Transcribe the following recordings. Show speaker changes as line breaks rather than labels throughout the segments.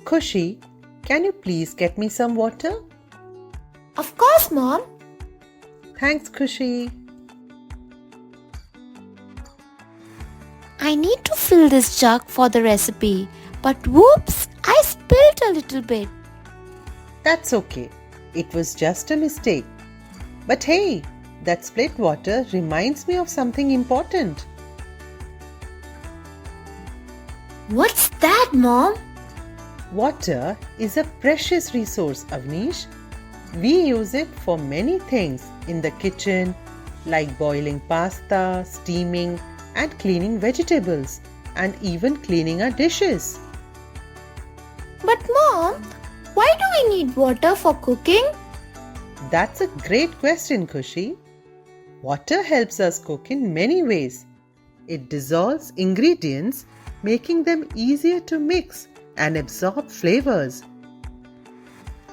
Khushi, can you please get me some water?
Of course, Mom.
Thanks, Khushi.
I need to fill this jug for the recipe. But whoops, I spilled a little bit.
That's okay. It was just a mistake. But hey, that split water reminds me of something important.
What's that, Mom?
Water is a precious resource, Avnish. We use it for many things in the kitchen, like boiling pasta, steaming, and cleaning vegetables, and even cleaning our dishes.
But Mom, why do we need water for cooking?
That's a great question, Khushi. Water helps us cook in many ways. It dissolves ingredients, making them easier to mix and absorb flavors.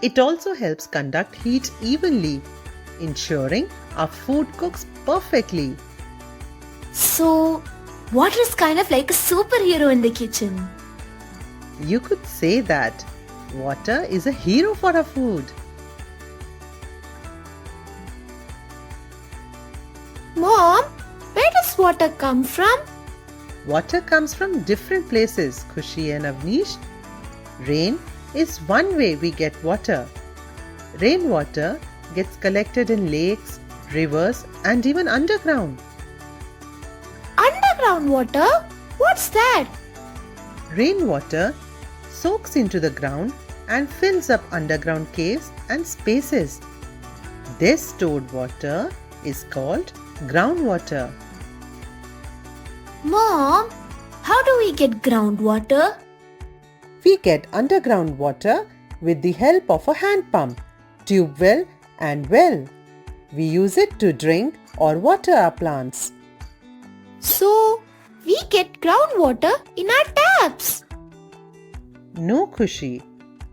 It also helps conduct heat evenly, ensuring our food cooks perfectly.
So, water is kind of like a superhero in the kitchen.
You could say that water is a hero for our food.
Mom, where does water come from?
Water comes from different places, Khushi and Avnish. Rain is one way we get water. Rainwater gets collected in lakes, rivers, and even underground.
Underground water? What's that?
Rainwater soaks into the ground and fills up underground caves and spaces. This stored water is called groundwater.
Mom, how do we get groundwater?
We get underground water with the help of a hand pump, tube well, and well. We use it to drink or water our plants.
So, we get groundwater in our taps.
No, Khushi.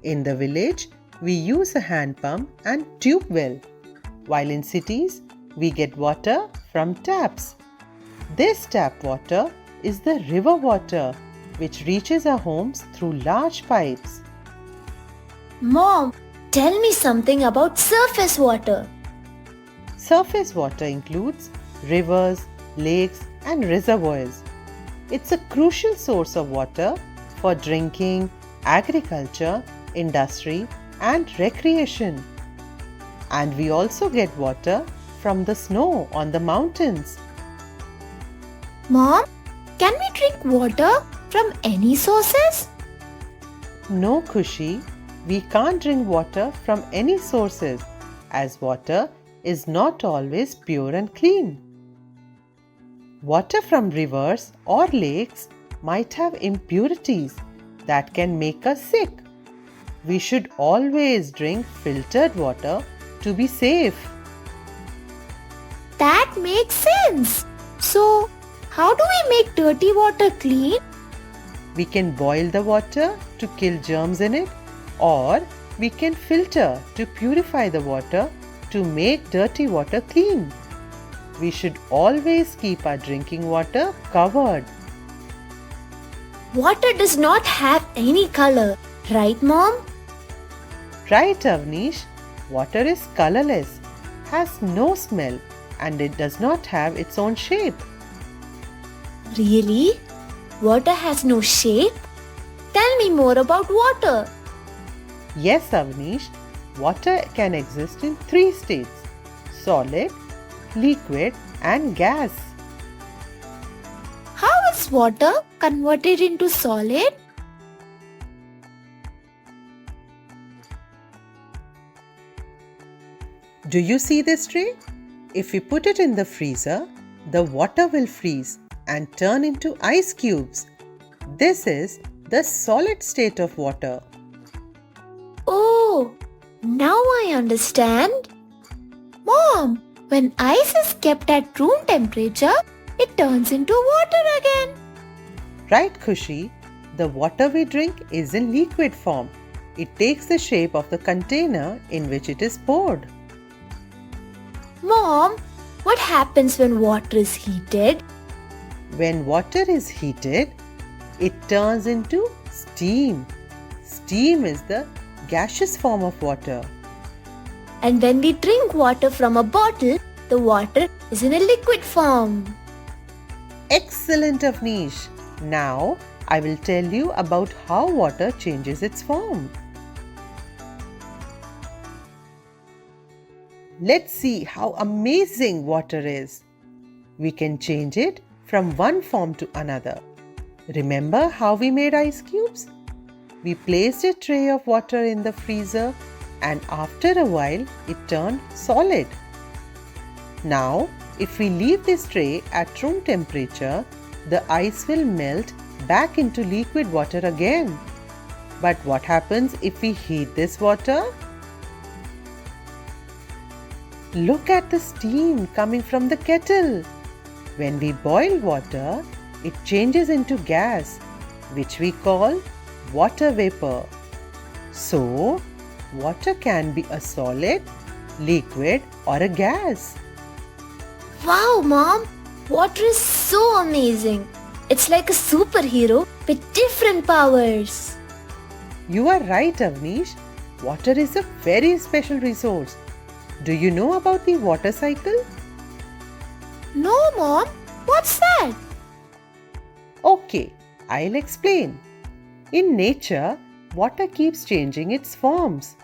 In the village, we use a hand pump and tube well, while in cities, we get water from taps. This tap water is the river water, which reaches our homes through large pipes.
Mom, tell me something about surface water.
Surface water includes rivers, lakes, and reservoirs. It's a crucial source of water for drinking, agriculture, industry, and recreation. And we also get water from the snow on the mountains.
Mom, can we drink water from any sources?
No, Khushi, we can't drink water from any sources, as water is not always pure and clean. Water from rivers or lakes might have impurities that can make us sick. We should always drink filtered water to be safe.
That makes sense. So, how do we make dirty water clean?
We can boil the water to kill germs in it, or we can filter to purify the water to make dirty water clean. We should always keep our drinking water covered.
Water does not have any color, right, Mom?
Right, Avnish, water is colorless, has no smell, and it does not have its own shape.
Really? Water has no shape? Tell me more about water.
Yes, Avnish, water can exist in 3 states: solid, liquid, and gas.
How is water converted into solid?
Do you see this tray? If we put it in the freezer, the water will freeze and turn into ice cubes. This is the solid state of water.
Oh, now I understand. Mom, when ice is kept at room temperature, it turns into water again.
Right, Khushi? The water we drink is in liquid form. It takes the shape of the container in which it is poured.
Mom, what happens when water is heated?
When water is heated, it turns into steam. Steam is the gaseous form of water.
And when we drink water from a bottle, the water is in a liquid form.
Excellent, Avnish. Now, I will tell you about how water changes its form. Let's see how amazing water is. We can change it from one form to another. Remember how we made ice cubes? We placed a tray of water in the freezer and after a while it turned solid. Now, if we leave this tray at room temperature, the ice will melt back into liquid water again. But what happens if we heat this water? Look at the steam coming from the kettle. When we boil water, it changes into gas, which we call water vapor. So, water can be a solid, liquid, or a gas.
Wow, Mom! Water is so amazing. It's like a superhero with different powers.
You are right, Avnish. Water is a very special resource. Do you know about the water cycle?
No, Mom. What's that?
Okay, I'll explain. In nature, water keeps changing its forms.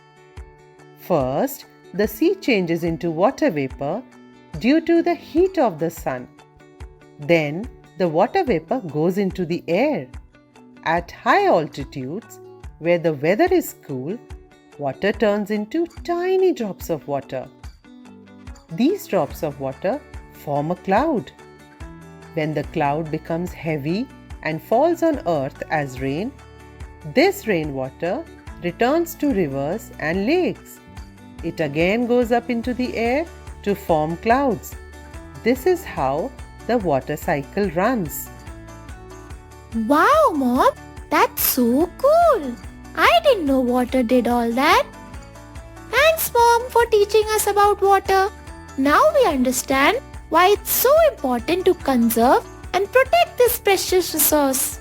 First, the sea changes into water vapor due to the heat of the sun. Then, the water vapor goes into the air. At high altitudes, where the weather is cool, water turns into tiny drops of water. These drops of water form a cloud. When the cloud becomes heavy and falls on earth as rain, this rainwater returns to rivers and lakes. It again goes up into the air to form clouds. This is how the water cycle runs.
Wow, Mom! That's so cool! I didn't know water did all that. Thanks, Mom, for teaching us about water. Now we understand why it's so important to conserve and protect this precious resource.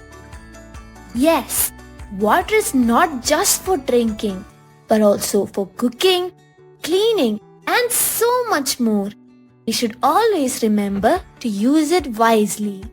Yes, water is not just for drinking, but also for cooking, cleaning, and so much more. We should always remember to use it wisely.